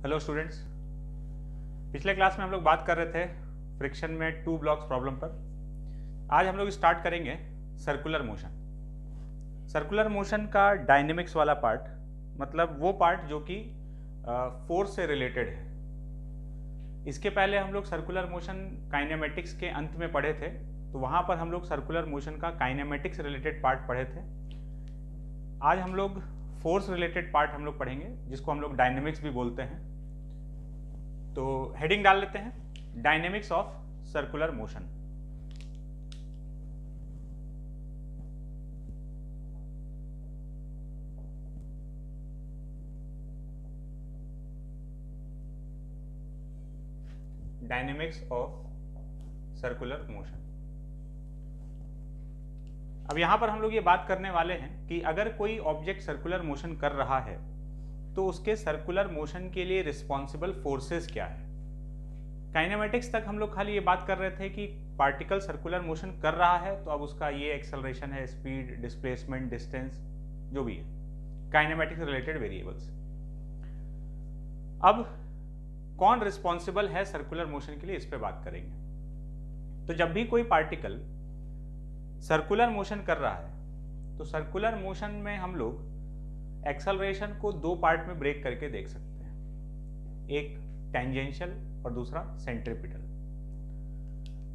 Hello students. पिछले class में हम लोग बात कर रहे थे फ्रिक्शन में टू ब्लॉक्स प्रॉब्लम पर। आज हम लोग स्टार्ट करेंगे सर्कुलर मोशन। सर्कुलर मोशन का डायनेमिक्स वाला पार्ट, मतलब वो पार्ट जो कि फोर्स से रिलेटेड है। इसके पहले हम लोग सर्कुलर मोशन काइनेमेटिक्स के अंत में पढ़े थे, तो वहाँ पर हम लोग सर्कुलर मोशन का काइनेमेटिक्स रिलेटेड पार्ट पढ़े थे। आज हम लोग फोर्स रिलेटेड पार्ट हम लोग पढ़ेंगे, जिसको हम लोग डायनेमिक्स भी बोलते हैं। तो हेडिंग डाल लेते हैं, dynamics of circular motion. Dynamics of circular motion. अब यहां पर हम लोग ये बात करने वाले हैं कि अगर कोई ऑब्जेक्ट सर्कुलर मोशन कर रहा है तो उसके सर्कुलर मोशन के लिए रिस्पॉन्सिबल फोर्सेस क्या है। काइनेमेटिक्स तक हम लोग खाली ये बात कर रहे थे कि पार्टिकल सर्कुलर मोशन कर रहा है तो अब उसका ये एक्सेलरेशन है, स्पीड, डिस्प्लेसमेंट, डिस्टेंस, जो भी है काइनेमेटिक्स रिलेटेड वेरिएबल्स। अब कौन रिस्पॉन्सिबल है सर्कुलर मोशन के लिए, इस पे बात करेंगे। तो जब भी कोई पार्टिकल सर्कुलर मोशन कर रहा है तो सर्कुलर मोशन में हम लोग एक्सेलरेशन को दो पार्ट में ब्रेक करके देख सकते हैं, एक टेंजेंशियल और दूसरा सेंट्रीपिटल।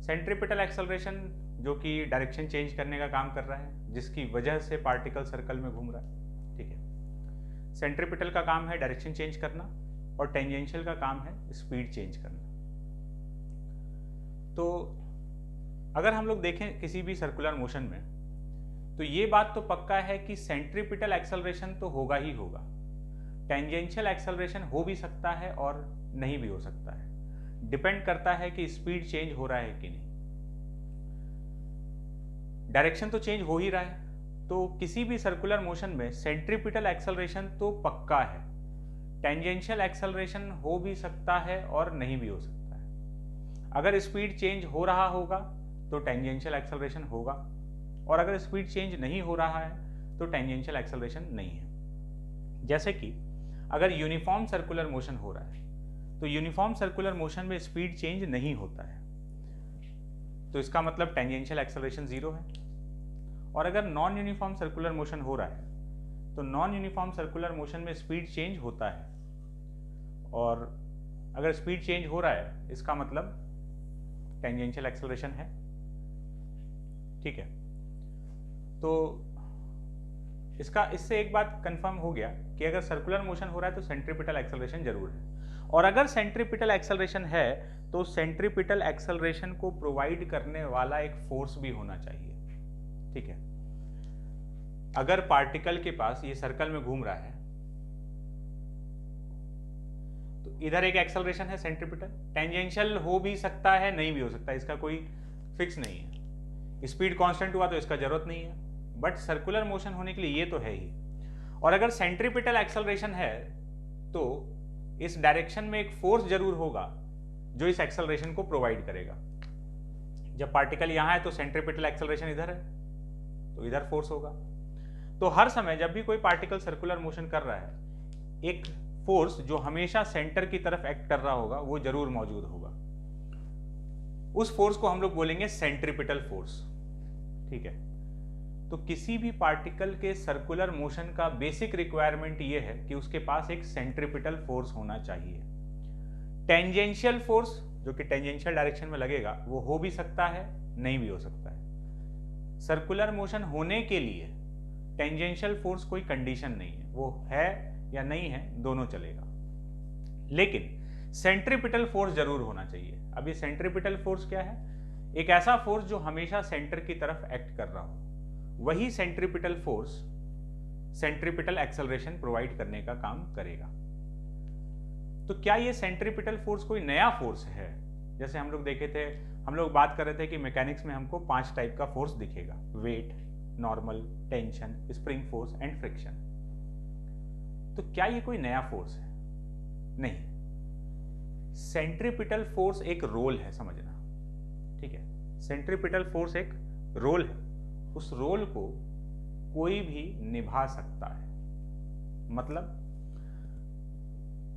सेंट्रीपिटल एक्सेलरेशन जो कि डायरेक्शन चेंज करने का काम कर रहा है, जिसकी वजह से पार्टिकल सर्कल में घूम रहा है, ठीक है। सेंट्रीपिटल का काम है डायरेक्शन चेंज करना और टेंजेंशियल का काम है स्पीड चेंज करना। तो अगर हम लोग देखें किसी भी सर्कुलर मोशन में, तो ये बात तो पक्का है कि सेंट्रीपिटल एक्सेलरेशन तो होगा ही होगा। टेंजेंशियल एक्सेलरेशन हो भी सकता है और नहीं भी हो सकता है, डिपेंड करता है कि स्पीड चेंज हो रहा है कि नहीं। डायरेक्शन तो चेंज हो ही रहा है, तो किसी भी सर्कुलर मोशन में सेंट्रीपिटल एक्सेलरेशन तो पक्का है। टेंजेंशियल एक्सेलरेशन हो भी सकता है और नहीं भी हो सकता है। अगर स्पीड चेंज हो रहा होगा तो टेंजेंशियल एक्सेलरेशन होगा, और अगर स्पीड चेंज नहीं हो रहा है तो टेंजेंशियल एक्सेलरेशन नहीं है। जैसे कि अगर यूनिफॉर्म सर्कुलर मोशन हो रहा है तो यूनिफॉर्म सर्कुलर मोशन में स्पीड चेंज नहीं होता है, तो इसका मतलब टेंजेंशियल एक्सेलरेशन जीरो है। और अगर नॉन यूनिफॉर्म सर्कुलर मोशन हो रहा है तो नॉन यूनिफॉर्म सर्कुलर मोशन में स्पीड चेंज होता है, और अगर स्पीड चेंज हो रहा है इसका मतलब टेंजेंशियल एक्सेलरेशन है, ठीक है। तो इससे एक बात कंफर्म हो गया कि अगर सर्कुलर मोशन हो रहा है तो सेंट्रीपिटल एक्सेलरेशन जरूर है, और अगर सेंट्रीपिटल एक्सेलरेशन है तो सेंट्रीपिटल एक्सेलरेशन को प्रोवाइड करने वाला एक फोर्स भी होना चाहिए, ठीक है। अगर पार्टिकल के पास ये सर्कल में घूम रहा है तो इधर एक एक्सेलरेशन है सेंट्रीपिटल, टेंजेंशियल हो भी सकता है, नहीं भी हो सकता, इसका कोई फिक्स नहीं है। स्पीड कांस्टेंट हुआ तो इसका जरूरत नहीं है, बट सर्कुलर मोशन होने के लिए ये तो है ही। और अगर सेंट्रीपिटल एक्सेलरेशन है तो इस डायरेक्शन में एक फोर्स जरूर होगा जो इस एक्सेलरेशन को प्रोवाइड करेगा। जब पार्टिकल यहां है तो सेंट्रीपिटल एक्सेलरेशन इधर है तो इधर फोर्स होगा। तो हर समय जब भी कोई पार्टिकल सर्कुलर मोशन कर रहा है, एक फोर्स जो हमेशा सेंटर की तरफ एक्ट कर रहा होगा वो जरूर मौजूद होगा। उस फोर्स को हम लोग बोलेंगे सेंट्रीपिटल फोर्स, ठीक है। तो किसी भी पार्टिकल के सर्कुलर मोशन का बेसिक रिक्वायरमेंट ये है कि उसके पास एक सेंट्रीपिटल फोर्स होना चाहिए। टेंजेंशियल फोर्स जो कि टेंजेंशियल डायरेक्शन में लगेगा वो हो भी सकता है, नहीं भी हो सकता है। सर्कुलर मोशन होने के लिए टेंजेंशियल फोर्स कोई कंडीशन नहीं है, वो है या नहीं है दोनों चलेगा, लेकिन सेंट्रीपिटल फोर्स जरूर होना चाहिए। अब ये सेंट्रीपिटल फोर्स क्या है? एक ऐसा फोर्स जो हमेशा सेंटर की तरफ एक्ट कर रहा हो, वही centripetal force centripetal acceleration provide करने का काम करेगा। तो क्या ये सेंट्रीपिटल फोर्स कोई नया फोर्स है? जैसे हम लोग देखे थे, हम लोग बात कर रहे थे कि मैकेनिक्स में हमको 5 टाइप का फोर्स दिखेगा, weight, normal, tension, spring force and friction. तो क्या ये कोई नया फोर्स है? नहीं। सेंट्रीपिटल फोर्स एक रोल है, समझना, ठीक है। सेंट्रीपिटल फोर्स एक रोल है, उस रोल को कोई भी निभा सकता है। मतलब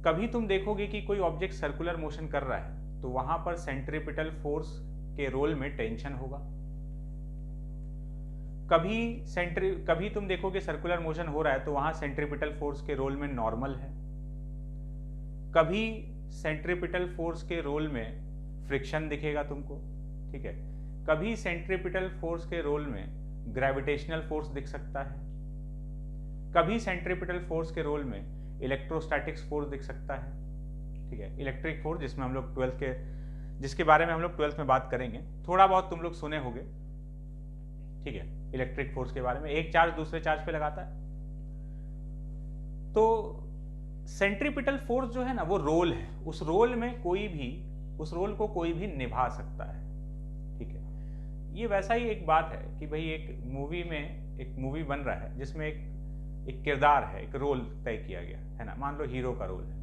कभी तुम देखोगे कि कोई ऑब्जेक्ट सर्कुलर मोशन कर रहा है तो वहां पर सेंट्रीपिटल फोर्स के रोल में टेंशन होगा। कभी तुम देखोगे सर्कुलर मोशन हो रहा है तो वहां सेंट्रीपिटल फोर्स के रोल में नॉर्मल है। कभी सेंट्रीपिटल फोर्स के रोल में फ्रिक्शन दिखेगा तुमको, ठीक है। कभी सेंट्रीपिटल फोर्स के रोल में ग्रेविटेशनल फोर्स दिख सकता है। कभी सेंट्रीपिटल फोर्स के रोल में इलेक्ट्रोस्टैटिक्स फोर्स दिख सकता है, ठीक है। इलेक्ट्रिक फोर्स जिसके बारे में हम लोग 12th में बात करेंगे, थोड़ा बहुत तुम लोग सुने होंगे, ठीक है। इलेक्ट्रिक फोर्स के बारे में, एक चार्ज दूसरे चार्ज पे लगाता है। तो सेंट्रीपिटल फोर्स जो है ना वो रोल है, उस रोल को कोई भी निभा सकता है, ठीक है। ये वैसा ही एक बात है कि भाई एक मूवी बन रहा है जिसमें एक किरदार है, एक रोल तय किया गया है ना, मान लो हीरो का रोल है।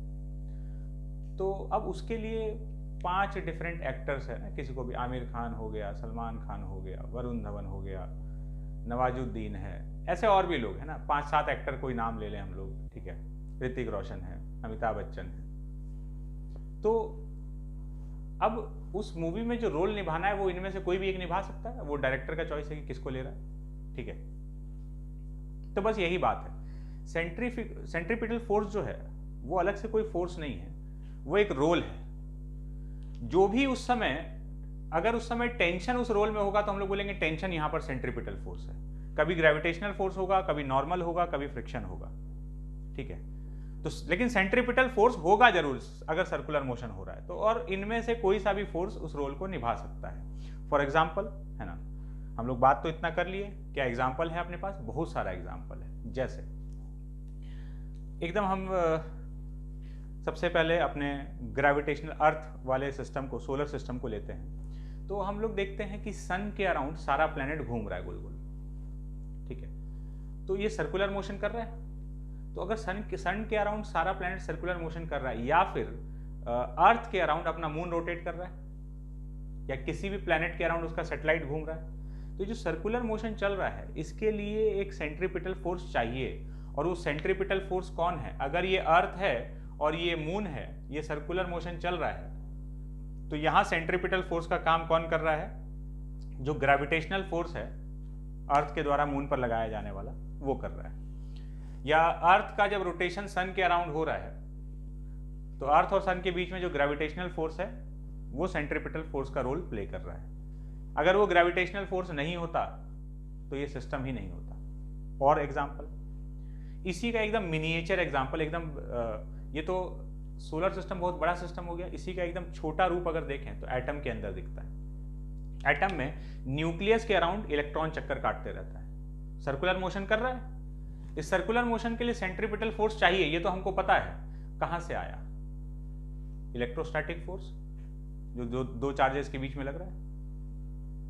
तो अब उसके लिए 5 डिफरेंट एक्टर्स है ना, किसी को भी, आमिर खान हो गया, सलमान खान हो गया, वरुण धवन हो गया, नवाजुद्दीन है, ऐसे और भी लोग है ना, 5-7 एक्टर कोई नाम ले लें हम लोग, ठीक है। ऋतिक रोशन है, अमिताभ बच्चन है। तो अब उस मूवी में जो रोल निभाना है वो इनमें से कोई भी एक निभा सकता है, वो डायरेक्टर का चॉइस है कि किसको ले रहा है, ठीक है। तो बस यही बात है, सेंट्रीपिटल फोर्स जो है वो अलग से कोई फोर्स नहीं है, वो एक रोल है। जो भी अगर उस समय टेंशन उस रोल में होगा तो हम लोग बोलेंगे टेंशन यहां पर सेंट्रीपिटल फोर्स है। कभी ग्रेविटेशनल फोर्स होगा, कभी नॉर्मल होगा, कभी फ्रिक्शन होगा, ठीक है। तो लेकिन सेंट्रीपिटल फोर्स होगा जरूर अगर सर्कुलर मोशन हो रहा है तो, और इनमें से कोई सा भी फोर्स उस रोल को निभा सकता है। फॉर एग्जाम्पल है ना, हम लोग बात तो इतना कर लिए, क्या एग्जाम्पल है अपने पास? बहुत सारा एग्जाम्पल है। जैसे एकदम हम सबसे पहले अपने ग्रेविटेशनल अर्थ वाले सिस्टम को, सोलर सिस्टम को लेते हैं। तो हम लोग देखते हैं कि सन के अराउंड सारा प्लेनेट घूम रहा है गोल गोल, ठीक है। तो ये सर्कुलर मोशन कर रहा है। तो अगर सन के अराउंड सारा प्लेनेट सर्कुलर मोशन कर रहा है, या फिर अर्थ के अराउंड अपना मून रोटेट कर रहा है, या किसी भी प्लेनेट के अराउंड उसका सैटेलाइट घूम रहा है, तो जो सर्कुलर मोशन चल रहा है इसके लिए एक सेंट्रीपिटल फोर्स चाहिए। और वो सेंट्रीपिटल फोर्स कौन है? अगर ये अर्थ है और ये मून है, ये सर्कुलर मोशन चल रहा है, तो यहां सेंट्रीपिटल फोर्स का काम कौन कर रहा है? जो ग्रेविटेशनल फोर्स है अर्थ के द्वारा मून पर लगाया जाने वाला, वो कर रहा है। या अर्थ का जब रोटेशन सन के अराउंड हो रहा है तो अर्थ और सन के बीच में जो ग्रेविटेशनल फोर्स है वो सेंट्रीपिटल फोर्स का रोल प्ले कर रहा है। अगर वो ग्रेविटेशनल फोर्स नहीं होता तो ये सिस्टम ही नहीं होता। और एग्जांपल, इसी का एकदम मिनिएचर एग्जांपल, एकदम ये तो सोलर सिस्टम बहुत बड़ा सिस्टम हो गया, इसी का एकदम छोटा रूप अगर देखें तो एटम के अंदर दिखता है। एटम में न्यूक्लियस के अराउंड इलेक्ट्रॉन चक्कर काटते रहता है, सर्कुलर मोशन कर रहा है। इस सर्कुलर मोशन के लिए सेंट्रीपिटल फोर्स चाहिए, ये तो हमको पता है। कहां से आया? इलेक्ट्रोस्टैटिक फोर्स, जो दो चार्जेस के बीच में लग रहा है।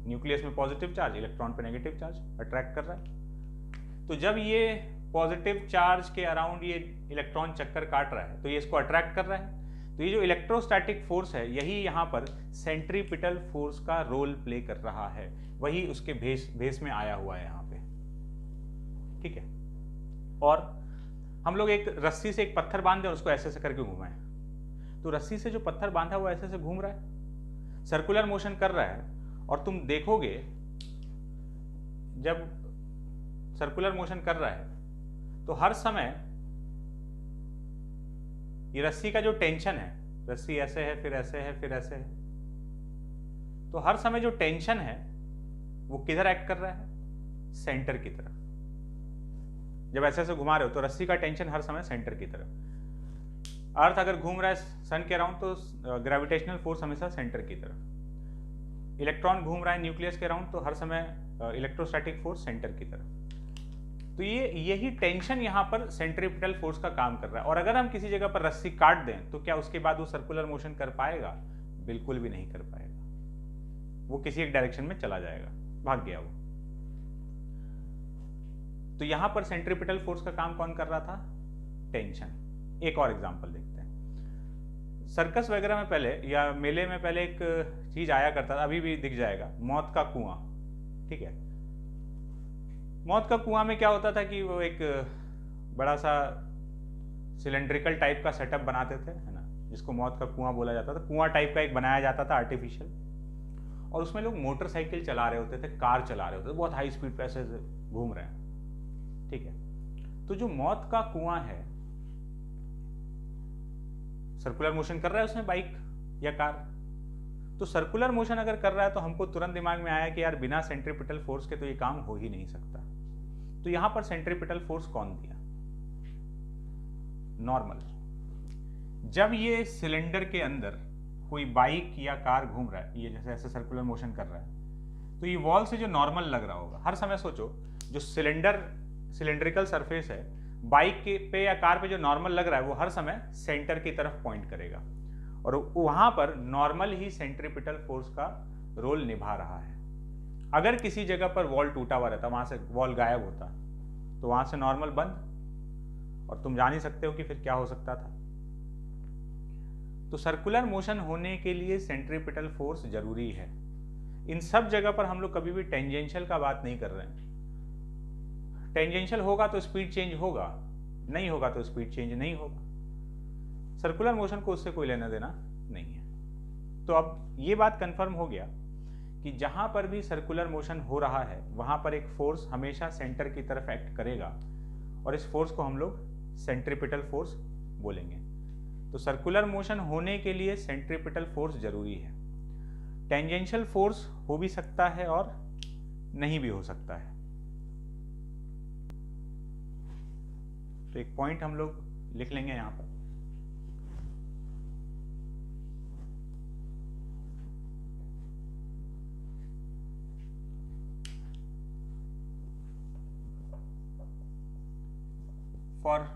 न्यूक्लियस में पॉजिटिव चार्ज, इलेक्ट्रॉन पे नेगेटिव चार्ज अट्रैक्ट कर रहा है। तो जब ये पॉजिटिव चार्ज के अराउंड ये इलेक्ट्रॉन चक्कर काट रहा है तो ये इसको अट्रैक्ट कर रहा है। तो ये जो इलेक्ट्रोस्टैटिक फोर्स है यही यहाँ पर सेंट्रीपिटल फोर्स का रोल प्ले कर रहा है, वही उसके भेस में आया हुआ है यहाँ पे, ठीक है। और हम लोग एक रस्सी से एक पत्थर बांध दें और उसको ऐसे ऐसे करके घुमाएं, तो रस्सी से जो पत्थर बांधा हुआ ऐसे ऐसे घूम रहा है, सर्कुलर मोशन कर रहा है। और तुम देखोगे जब सर्कुलर मोशन कर रहा है तो हर समय ये रस्सी का जो टेंशन है, रस्सी ऐसे है, फिर ऐसे है, फिर ऐसे है, तो हर समय जो टेंशन है वो किधर एक्ट कर रहा है? सेंटर की तरफ। जब ऐसे ऐसे घुमा रहे हो तो रस्सी का टेंशन हर समय सेंटर की तरफ। अर्थ अगर घूम रहा है सन के अराउंड तो ग्रेविटेशनल फोर्स हमेशा सेंटर की तरफ। इलेक्ट्रॉन घूम रहा है न्यूक्लियस के अराउंड तो हर समय इलेक्ट्रोस्टैटिक फोर्स सेंटर की तरफ। तो यही टेंशन यहाँ पर सेंट्रीपिटल फोर्स का काम कर रहा है। और अगर हम किसी जगह पर रस्सी काट दें तो क्या उसके बाद वो सर्कुलर मोशन कर पाएगा? बिल्कुल भी नहीं कर पाएगा, वो किसी एक डायरेक्शन में चला जाएगा, भाग गया वो। तो यहां पर सेंट्रीपिटल फोर्स का काम कौन कर रहा था? टेंशन। एक और एग्जांपल देखते हैं। सर्कस वगैरह में पहले या मेले में पहले एक चीज आया करता था, अभी भी दिख जाएगा, मौत का कुआं, ठीक है। मौत का कुआं में क्या होता था कि वो एक बड़ा सा सिलेंड्रिकल टाइप का सेटअप बनाते थे, है ना, जिसको मौत का कुआं बोला जाता था। कुआं टाइप का एक बनाया जाता था आर्टिफिशियल, और उसमें लोग मोटरसाइकिल चला रहे होते थे, कार चला रहे होते थे, बहुत हाई स्पीड पे ऐसे घूम रहे हैं, ठीक है। तो जो मौत का कुआं है, सर्कुलर मोशन कर रहा है उसमें बाइक या कार, तो सर्कुलर मोशन अगर कर रहा है तो हमको तुरंत दिमाग में आया कि यार बिना सेंट्रीपिटल फोर्स के तो ये काम हो ही नहीं सकता। तो यहां पर सेंट्रीपिटल फोर्स कौन दिया? नॉर्मल। जब ये सिलेंडर के अंदर कोई बाइक या कार घूम रहा है, ये जैसे ऐसे सर्कुलर मोशन कर रहा है, तो ये वॉल से जो नॉर्मल लग रहा होगा, हर समय सोचो जो सिलेंड्रिकल सरफेस है, बाइक के पे या कार पे जो नॉर्मल लग रहा है वो हर समय सेंटर की तरफ पॉइंट करेगा, और वहां पर नॉर्मल ही सेंट्रीपिटल फोर्स का रोल निभा रहा है। अगर किसी जगह पर वॉल टूटा हुआ रहता, वहां से वॉल गायब होता, तो वहां से नॉर्मल बंद, और तुम जान ही सकते हो कि फिर क्या हो सकता था। तो सर्कुलर मोशन होने के लिए सेंट्रीपिटल फोर्स जरूरी है। इन सब जगह पर हम लोग कभी भी टेंजेंशियल का बात नहीं कर रहे हैं। टेंजेंशियल होगा तो स्पीड चेंज होगा, नहीं होगा तो स्पीड चेंज नहीं होगा। सर्कुलर मोशन को उससे कोई लेना देना नहीं है। तो अब ये बात कंफर्म हो गया कि जहां पर भी सर्कुलर मोशन हो रहा है वहां पर एक फोर्स हमेशा सेंटर की तरफ एक्ट करेगा, और इस फोर्स को हम लोग सेंट्रीपिटल फोर्स बोलेंगे। तो सर्कुलर मोशन होने के लिए सेंट्रीपिटल फोर्स जरूरी है। टेंजेंशियल फोर्स हो भी सकता है और नहीं भी हो सकता है। तो एक पॉइंट हम लोग लिख लेंगे यहां पर, for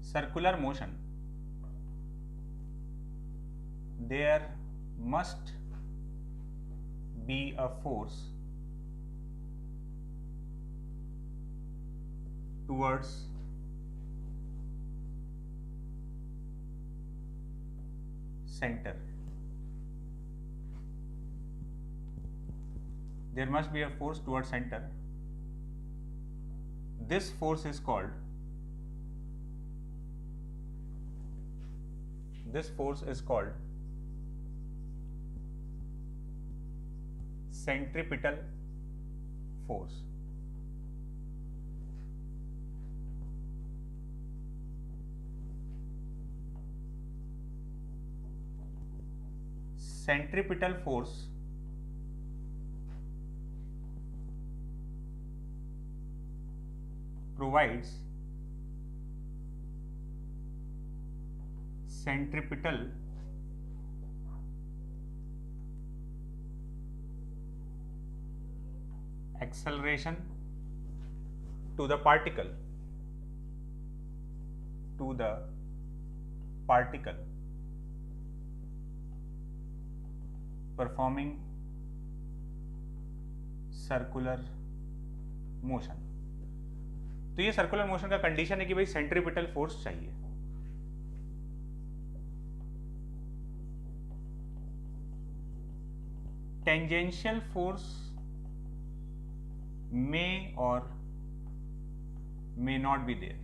circular motion there must be a force towards center. There must be a force towards center. This force is called centripetal force. Centripetal force provides centripetal acceleration to the particle performing circular motion. तो ये circular motion का condition है कि भाई centripetal force चाहिए। Tangential force may or may not be there.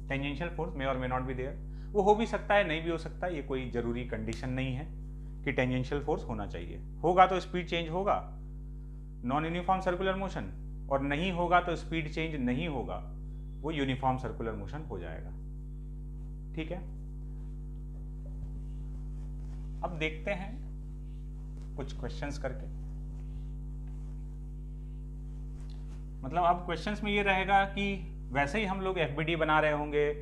Tangential force may or may not be there, वो हो भी सकता है, नहीं भी हो सकता, ये कोई जरूरी कंडीशन नहीं है कि टेंजेंशियल फोर्स होना चाहिए। होगा तो स्पीड चेंज होगा, नॉन यूनिफॉर्म सर्कुलर मोशन, और नहीं होगा तो स्पीड चेंज नहीं होगा, वो यूनिफॉर्म सर्कुलर मोशन हो जाएगा। ठीक है, अब देखते हैं कुछ क्वेश्चंस करके। मतलब अब क्वेश्चंस में ये रहेगा कि वैसे ही हम लोग एफबीडी बना रहे होंगे,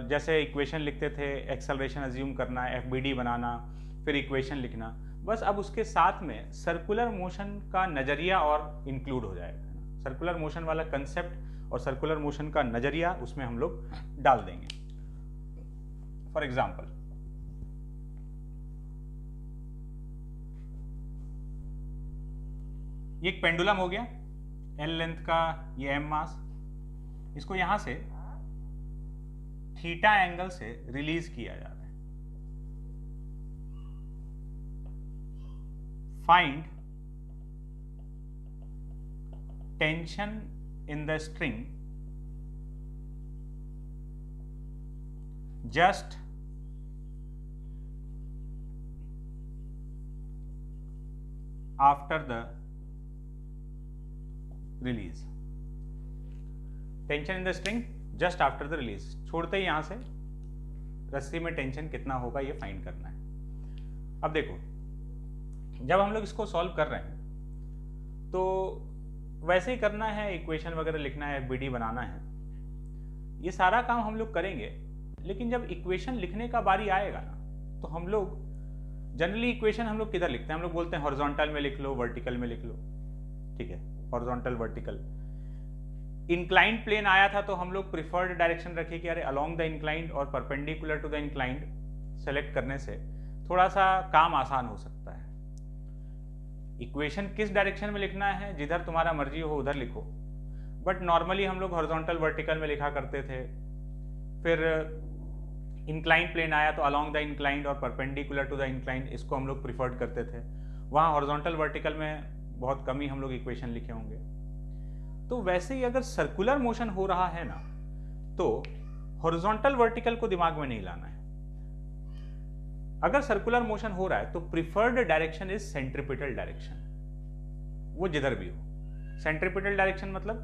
जैसे इक्वेशन लिखते थे, एक्सेलरेशन अज्यूम करना, एफबीडी बनाना, फिर इक्वेशन लिखना, बस अब उसके साथ में सर्कुलर मोशन का नजरिया और इंक्लूड हो जाएगा। सर्कुलर मोशन वाला कंसेप्ट और सर्कुलर मोशन का नजरिया उसमें हम लोग डाल देंगे। फॉर एग्जाम्पल, ये एक पेंडुलम हो गया, एल लेंथ का, ये एम मास, इसको यहां से थीटा एंगल से रिलीज किया जा रहा है। Find tension in the string just after the release. Tension in the string just after the release, छोड़ते ही यहां से रस्सी में टेंशन कितना होगा ये फाइंड करना है। अब देखो, जब हम लोग इसको सॉल्व कर रहे हैं तो वैसे ही करना है, इक्वेशन वगैरह लिखना है, एफबीडी बनाना है, ये सारा काम हम लोग करेंगे। लेकिन जब इक्वेशन लिखने का बारी आएगा ना, तो हम लोग जनरली इक्वेशन हम लोग किधर लिखते हैं, हम लोग बोलते हैं हॉरिजॉन्टल में लिख लो, वर्टिकल में लिख लो, ठीक है, हॉरिजॉन्टल वर्टिकल। इंक्लाइंड प्लेन आया था तो हम लोग प्रिफर्ड डायरेक्शन रखे कि अरे अलोंग द इंक्लाइंड और perpendicular to the inclined select करने से थोड़ा सा काम आसान हो सकता है। इक्वेशन किस डायरेक्शन में लिखना है, जिधर तुम्हारा मर्जी हो उधर लिखो, बट नॉर्मली हम लोग हॉरिजॉन्टल वर्टिकल में लिखा करते थे। फिर इंक्लाइंड प्लेन आया तो अलोंग द इंक्लाइंड और परपेंडिकुलर टू द इंक्लाइंड, इसको हम लोग प्रिफर्ड करते थे। वहाँ हॉरिजॉन्टल वर्टिकल में बहुत कम ही हम लोग इक्वेशन लिखे होंगे। तो वैसे ही अगर सर्कुलर मोशन हो रहा है ना, तो हॉरिजॉन्टल वर्टिकल को दिमाग में नहीं लाना है। अगर सर्कुलर मोशन हो रहा है तो preferred direction is centripetal direction, वो जिधर भी हो। सेंट्रीपिटल डायरेक्शन मतलब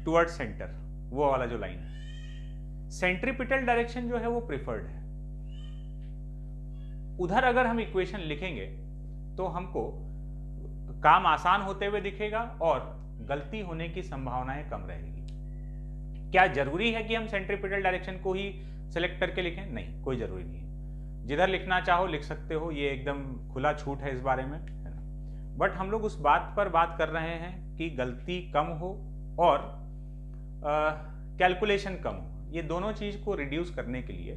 टुवर्ड सेंटर, वो वाला जो लाइन है। सेंट्रीपिटल डायरेक्शन जो है वो प्रिफर्ड है। उधर अगर हम इक्वेशन लिखेंगे तो हमको काम आसान होते हुए दिखेगा और गलती होने की संभावनाएं कम रहेगी। क्या जरूरी है कि हम सेंट्रीपिटल डायरेक्शन को ही सिलेक्ट करके लिखें? नहीं, कोई जरूरी नहीं है। जिधर लिखना चाहो लिख सकते हो, ये एकदम खुला छूट है इस बारे में, है ना। बट हम लोग उस बात पर बात कर रहे हैं कि गलती कम हो और कैलकुलेशन कम हो। ये दोनों चीज को रिड्यूस करने के लिए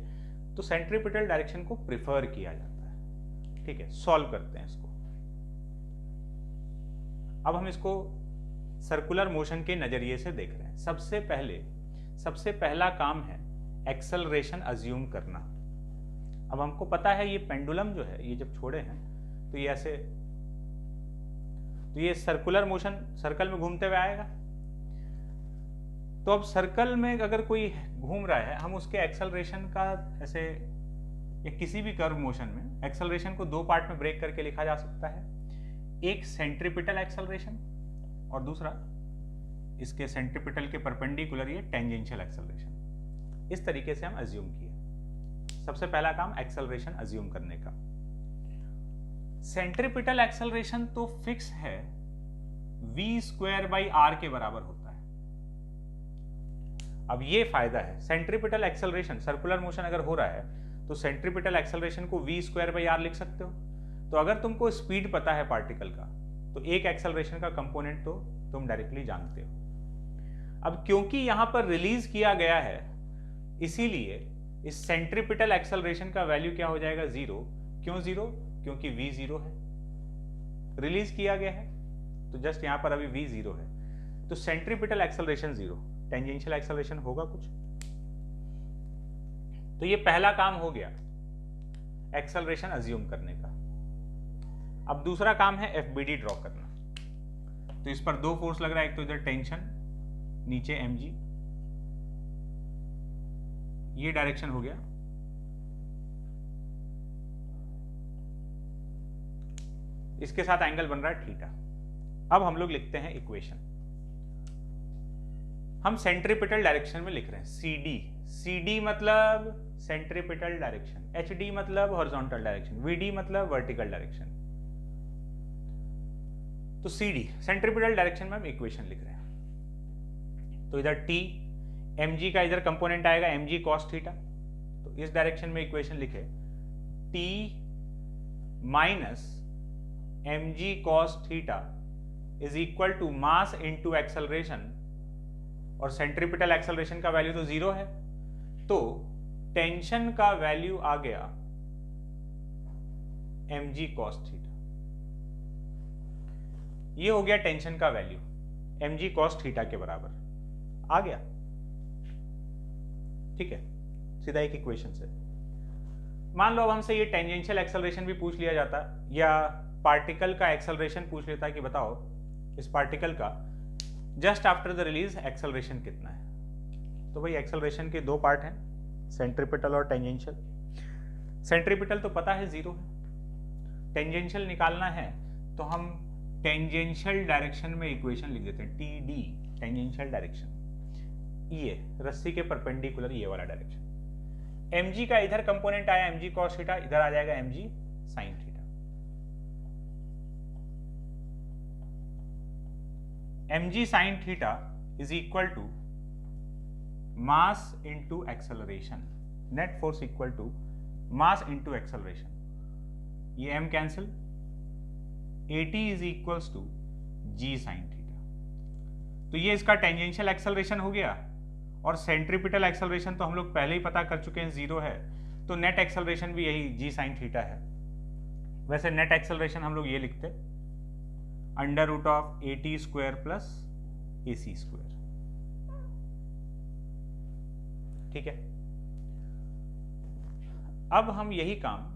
तो सेंट्रीपिटल डायरेक्शन को प्रिफर किया जाता है। ठीक है, सॉल्व करते हैं इसको। अब हम इसको सर्कुलर मोशन के नजरिए से देख रहे हैं। सबसे पहला काम है एक्सेलरेशन अज्यूम करना। अब हमको पता है ये पेंडुलम जो है, ये जब छोड़े हैं तो ये ऐसे, तो ये सर्कुलर मोशन सर्कल में घूमते हुए आएगा। तो अब सर्कल में अगर कोई घूम रहा है, हम उसके एक्सेलरेशन का ऐसे, या किसी भी कर्व मोशन में एक्सेलरेशन को दो पार्ट में ब्रेक करके लिखा जा सकता है। एक सेंट्रीपिटल एक्सेलरेशन और दूसरा इसके सेंट्रीपिटल के परपेंडिकुलर ये टेंजेंशियल एक्सेलरेशन। इस तरीके से हम अज्यूम किए। सबसे पहला काम एक्सेलरेशन अज्यूम करने का। सेंट्रीपिटल एक्सेलरेशन तो फिक्स है, v² के बराबर होता है। अब ये फायदा है, सेंट्रीपिटल एक्सेलरेशन, सर्कुलर मोशन अगर हो रहा है तो सेंट्रीपिटल एक्सेलरेशन को v² लिख सकते हो। तो अगर तुमको स्पीड पता है पार्टिकल का, तो एक एक्सेलरेशन का कंपोनेंट तो तुम डायरेक्टली जानते हो। अब क्योंकि यहां पर रिलीज किया गया है, इसीलिए इस सेंट्रीपिटल एक्सेलरेशन का वैल्यू क्या हो जाएगा? 0। क्यों 0? क्योंकि v 0 है, रिलीज किया गया है, तो जस्ट यहां पर अभी v 0 है। तो सेंट्रीपिटल एक्सेलरेशन 0, टेंजेंशियल एक्सेलरेशन होगा कुछ। तो ये पहला काम हो गया एक्सेलरेशन अज्यूम करने का। अब दूसरा काम है एफबीडी ड्रॉ करना। तो इस पर दो फोर्स लग रहा है, एक तो इधर टेंशन, नीचे mg, ये डायरेक्शन हो गया। इसके साथ एंगल बन रहा है थीटा। अब हम लोग लिखते हैं इक्वेशन। हम सेंट्रीपिटल डायरेक्शन में लिख रहे हैं CD मतलब सेंट्रीपिटल डायरेक्शन, HD मतलब हॉरिजॉन्टल डायरेक्शन, VD मतलब वर्टिकल डायरेक्शन। तो CD सेंट्रीपिटल डायरेक्शन में हम इक्वेशन लिख रहे हैं। तो इधर T, mg का इधर कंपोनेंट आएगा mg cos थीटा। तो इस डायरेक्शन में इक्वेशन लिखे T minus mg cos theta is equal to mass into acceleration, और सेंट्रीपिटल एक्सेलरेशन का वैल्यू तो 0 है, तो टेंशन का वैल्यू आ गया mg cos थीटा। ये हो गया टेंशन का वैल्यू mg cos थीटा के बराबर आ गया। ठीक है, सीधा एक इक्वेशन से। मान लो अब हमसे ये टेंजेंशियल एक्सेलरेशन भी पूछ लिया जाता, या पार्टिकल का एक्सेलरेशन पूछ लेता कि बताओ इस पार्टिकल का just after the release acceleration कितना है। तो भाई एक्सेलरेशन के दो पार्ट हैं, सेंट्रीपिटल और टेंजेंशियल। सेंट्रीपिटल तो पता है 0 है, टेंजेंशियल निकालना है तो हम टेंजेंशियल डायरेक्शन में इक्वेशन लिख देते हैं, टी डी टेंजेंशियल डायरेक्शन, ये रस्सी के परपेंडिकुलर ये वाला डायरेक्शन। mg का इधर कंपोनेंट आया mg cos थीटा, इधर आ जाएगा mg sin theta. mg sin theta is equal to mass into acceleration, net force equal to mass into acceleration, ये m cancel, at is equals to g sin theta. तो ये इसका tangential acceleration हो गया, और centripetal acceleration तो हम लोग पहले ही पता कर चुके हैं 0 है, तो नेट एक्सेलरेशन भी यही g sin थीटा है। वैसे नेट एक्सेलरेशन हम लोग ये लिखते √of at square plus ac square, ठीक है। अब हम यही काम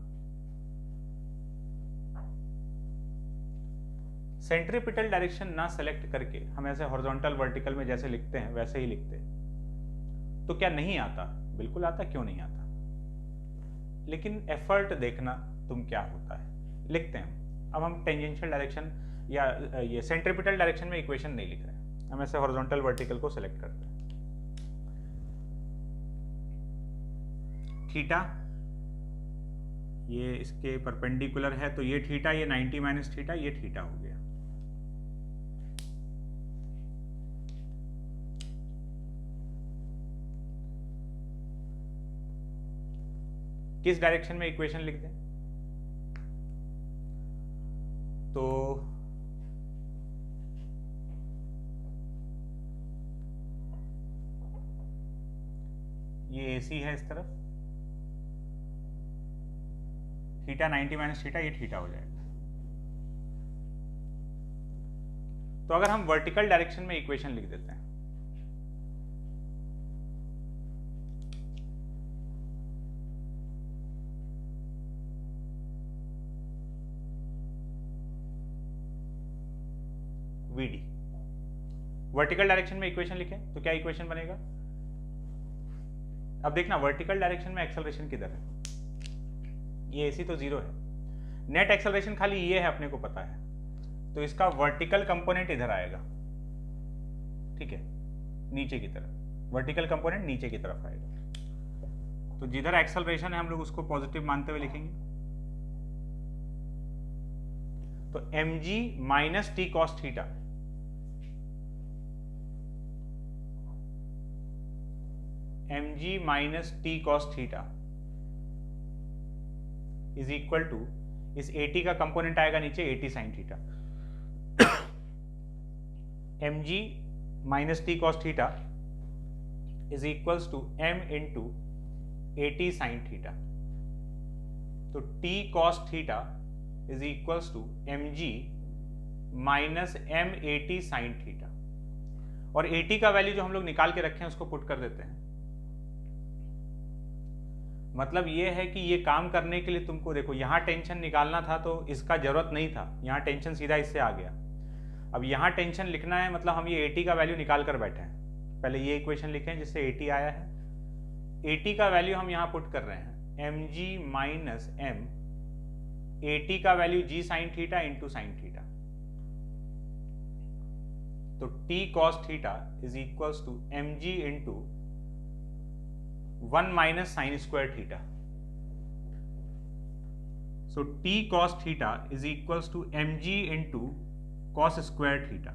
सेंट्रीपिटल डायरेक्शन ना सेलेक्ट करके हम ऐसे हॉरिजॉन्टल वर्टिकल में जैसे लिखते हैं वैसे ही लिखते हैं, तो क्या नहीं आता? बिल्कुल आता, क्यों नहीं आता, लेकिन एफर्ट देखना तुम क्या होता है। लिखते हैं अब हम टेंजेंशियल डायरेक्शन या ये सेंट्रीपिटल डायरेक्शन में इक्वेशन नहीं लिख रहे हैं, हम ऐसे हॉरिजॉन्टल वर्टिकल को सेलेक्ट करते हैं। थीटा ये इसके परपेंडिकुलर है, तो ये थीटा, ये 90 माइनस थीटा, ये थीटा हो गया। किस डायरेक्शन में इक्वेशन लिख दें? तो ये AC है इस तरफ, थीटा 90 माइनस थीटा, ये थीटा हो जाएगा। तो अगर हम वर्टिकल डायरेक्शन में इक्वेशन लिख देते हैं, VD वर्टिकल डायरेक्शन में इक्वेशन लिखें तो क्या इक्वेशन बनेगा? अब देखना वर्टिकल डायरेक्शन में एक्सेलरेशन किधर है, ये AC तो 0 है, नेट एक्सेलरेशन खाली ये है अपने को पता है, तो इसका वर्टिकल कंपोनेंट इधर आएगा, ठीक है, नीचे की तरफ, वर्टिकल कंपोनेंट नीचे की तरफ आएगा। तो जिधर एक्सेलरेशन है हम लोग उसको पॉजिटिव मानते हुए लिखेंगे, तो mg minus T cos theta mg minus T cos theta is equal to, इस at का कंपोनेंट आएगा नीचे at sine theta, mg minus T cos theta is equals to m into at sine theta. तो t cos theta is equals to mg minus m at sine theta, और at का value जो हम लोग निकाल के रखे हैं उसको पुट कर देते हैं। मतलब ये है कि ये काम करने के लिए तुमको देखो यहाँ टेंशन निकालना था तो इसका जरूरत नहीं था, यहाँ टेंशन सीधा इससे आ गया। अब यहाँ टेंशन लिखना है मतलब हम ये at का वैल्यू निकाल कर बैठे हैं, पहले ये इक्वेशन लिखें जिससे at आया है, at का वैल्यू हम यहाँ पुट कर रहे हैं mg माइनस m, at का value g sine theta into sine theta, तो t cos theta is equals to mg into 1 minus sine square theta. So t cos theta is equals to mg into cos square theta.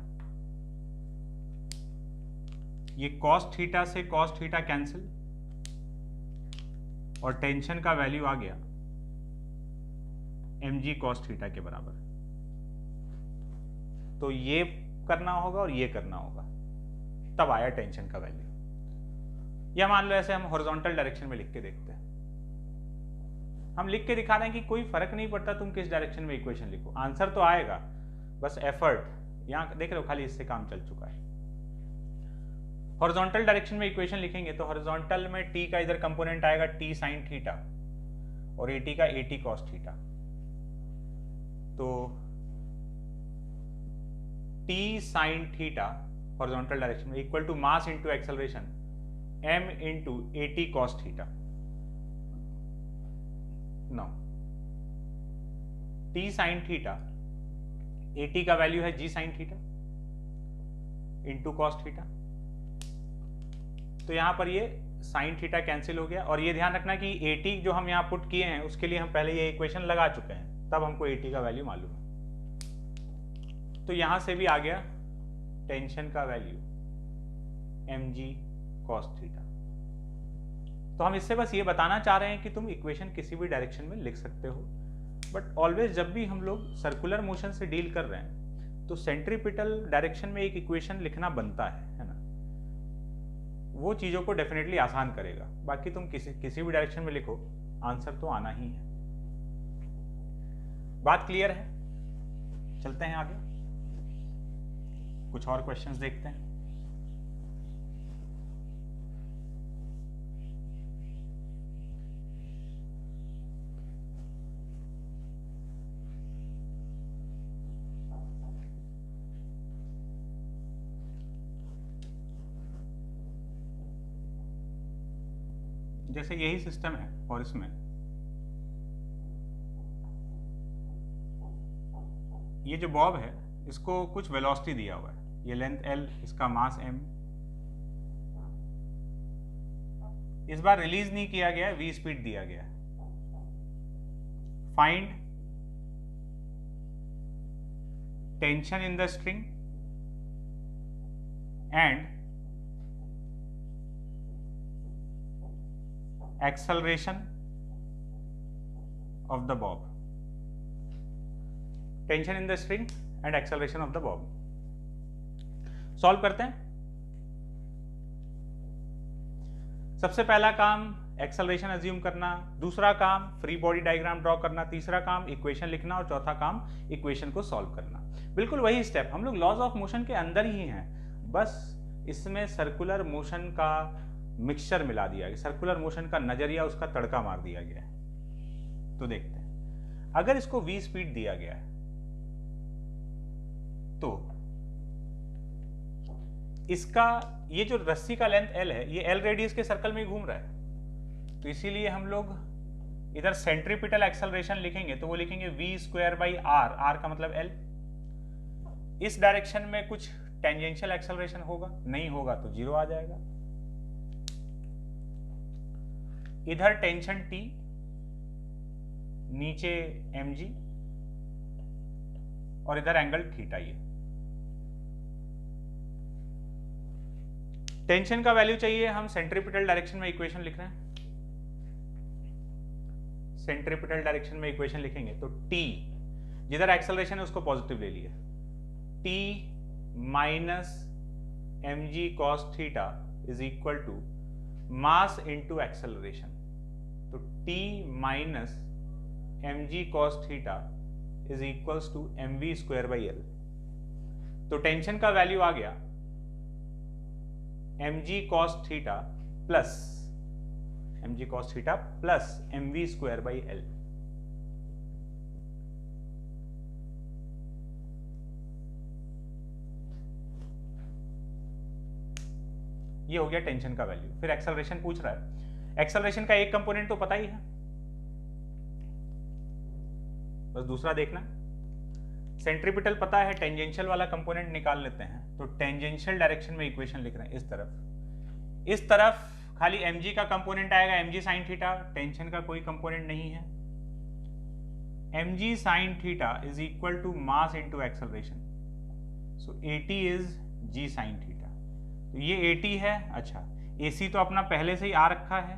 ये cos theta से cos theta cancel, और tension का value आ गया mg cos theta के बराबर। तो ये करना होगा और ये करना होगा, तब आया टेंशन का वैल्यू। या मान लो ऐसे हम हॉरिजॉन्टल डायरेक्शन में लिख के देखते हैं, हम लिख के दिखा रहे हैं कि कोई फर्क नहीं पड़ता तुम किस डायरेक्शन में इक्वेशन लिखो, आंसर तो आएगा, बस एफर्ट। यहां देख रहे हो खाली इससे काम चल चुका है। हॉरिजॉन्टल डायरेक्शन में इक्वेशन लिखेंगे तो हॉरिजॉन्टल में t का इधर कंपोनेंट आएगा t साइन थीटा और at का at कॉस थीटा, तो t sine theta horizontal direction में equal to mass into acceleration m into AT cos theta. Now t sin theta, AT का वैल्यू है g sin theta into cos theta. तो यहां पर ये sin theta cancel हो गया, और ये ध्यान रखना कि AT जो हम यहां पुट किए हैं उसके लिए हम पहले ये इक्वेशन लगा चुके हैं, तब हमको AT का वैल्यू मालूम है। तो यहां से भी आ गया टेंशन का वैल्यू mg cos थीटा। तो हम इससे बस ये बताना चाह रहे हैं कि तुम इक्वेशन किसी भी डायरेक्शन में लिख सकते हो, बट ऑलवेज जब भी हम लोग सर्कुलर मोशन से डील कर रहे हैं तो सेंट्रीपिटल डायरेक्शन में एक इक्वेशन लिखना बनता है ना। वो चीजों को डेफिनेटली आसान करेगा, बाकी तुम किसी भी डायरेक्शन में लिखो, आंसर तो आना ही है। बात क्लियर है? चलते हैं आगे, कुछ और क्वेश्चंस देखते हैं। जैसे यही सिस्टम है और इसमें ये जो बॉब है इसको कुछ वेलोसिटी दिया हुआ है, ये लेंथ L, इसका मास m। इस बार रिलीज नहीं किया गया है, v स्पीड दिया गया है। Find tension in the string and acceleration of the bob, tension in the string and acceleration of the bob। Solve करते हैं। सबसे पहला काम एक्सेलरेशन अज्यूम करना, दूसरा काम फ्री बॉडी डायग्राम ड्रॉ करना, तीसरा काम इक्वेशन लिखना और चौथा काम इक्वेशन को सॉल्व करना। बिल्कुल वही स्टेप, हम लोग लॉज ऑफ मोशन के अंदर ही हैं, बस इसमें सर्कुलर मोशन का मिक्सचर मिला दिया गया, सर्कुलर मोशन का नजरिया उसका तड़का मार दिया गया है। तो देखते हैं, अगर इसको v स्पीड दिया गया है तो इसका ये जो रस्सी का लेंथ l है, ये l रेडियस के सर्कल में घूम रहा है, तो इसीलिए हम लोग इधर सेंट्रीपिटल एक्सेलरेशन लिखेंगे तो वो लिखेंगे v square by r, r का मतलब l। इस डायरेक्शन में कुछ टेंजेंशियल एक्सेलरेशन होगा, नहीं होगा तो 0 आ जाएगा। इधर टेंशन T, नीचे mg और इधर एंगल थीटा। ये टेंशन का वैल्यू चाहिए, हम सेंट्रीपिटल डायरेक्शन में इक्वेशन लिख रहे हैं। सेंट्रीपिटल डायरेक्शन में इक्वेशन लिखेंगे तो T, जिधर एक्सेलरेशन है उसको पॉजिटिव ले लिया, T minus mg cos theta is equal to mass into acceleration. तो T minus mg cos theta is equals to mv square by l। तो टेंशन का वैल्यू आ गया mg cos theta plus mv square by l। ये हो गया tension का value. फिर एक्सेलरेशन पूछ रहा है, एक्सेलरेशन का एक कंपोनेंट तो पता ही है, बस दूसरा देखना। सेंट्रीपिटल पता है, टेंजेंशियल वाला कंपोनेंट निकाल लेते हैं। तो टेंजेंशियल डायरेक्शन में इक्वेशन लिख रहे हैं, इस तरफ खाली mg का कंपोनेंट आएगा, mg sin थीटा, टेंशन का कोई कंपोनेंट नहीं है। mg sin theta is equal to mass into acceleration, so AT is g sin theta. तो ये AT है। अच्छा, AC तो अपना पहले से ही आ रखा है,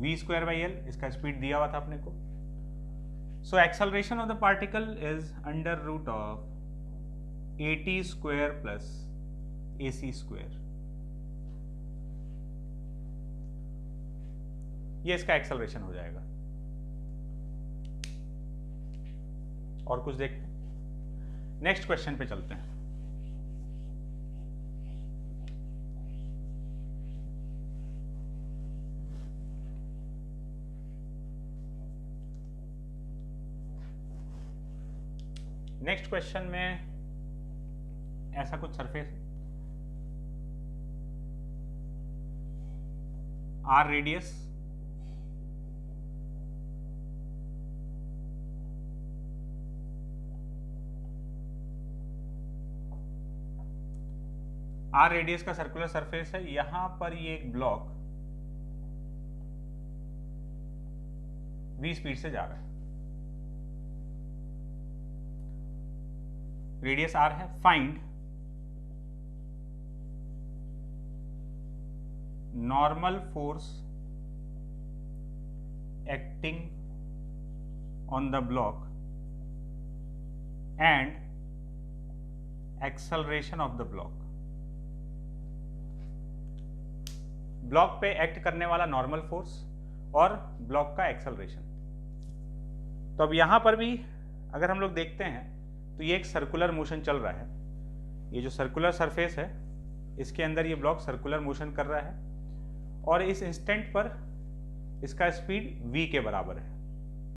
v स्क्वायर बाई l, इसका स्पीड दिया हुआ था अपने को। So acceleration of the particle is under root of AT square plus AC square. ये इसका एक्सेलरेशन हो जाएगा। और कुछ देखते हैं, नेक्स्ट क्वेश्चन पे चलते हैं। नेक्स्ट क्वेश्चन में ऐसा कुछ सरफेस है, आर रेडियस, आर रेडियस का सर्कुलर सरफेस है। यहां पर ये एक ब्लॉक v स्पीड से जा रहा है, रेडियस r है। Find normal force acting on the block and acceleration of the block. Block पे एक्ट करने वाला नॉर्मल फोर्स और ब्लॉक का एक्सेलरेशन। तो अब यहां पर भी अगर हम लोग देखते हैं तो ये एक सर्कुलर मोशन चल रहा है। ये जो सर्कुलर सरफेस है इसके अंदर ये ब्लॉक सर्कुलर मोशन कर रहा है और इस इंस्टेंट पर इसका स्पीड v के बराबर है।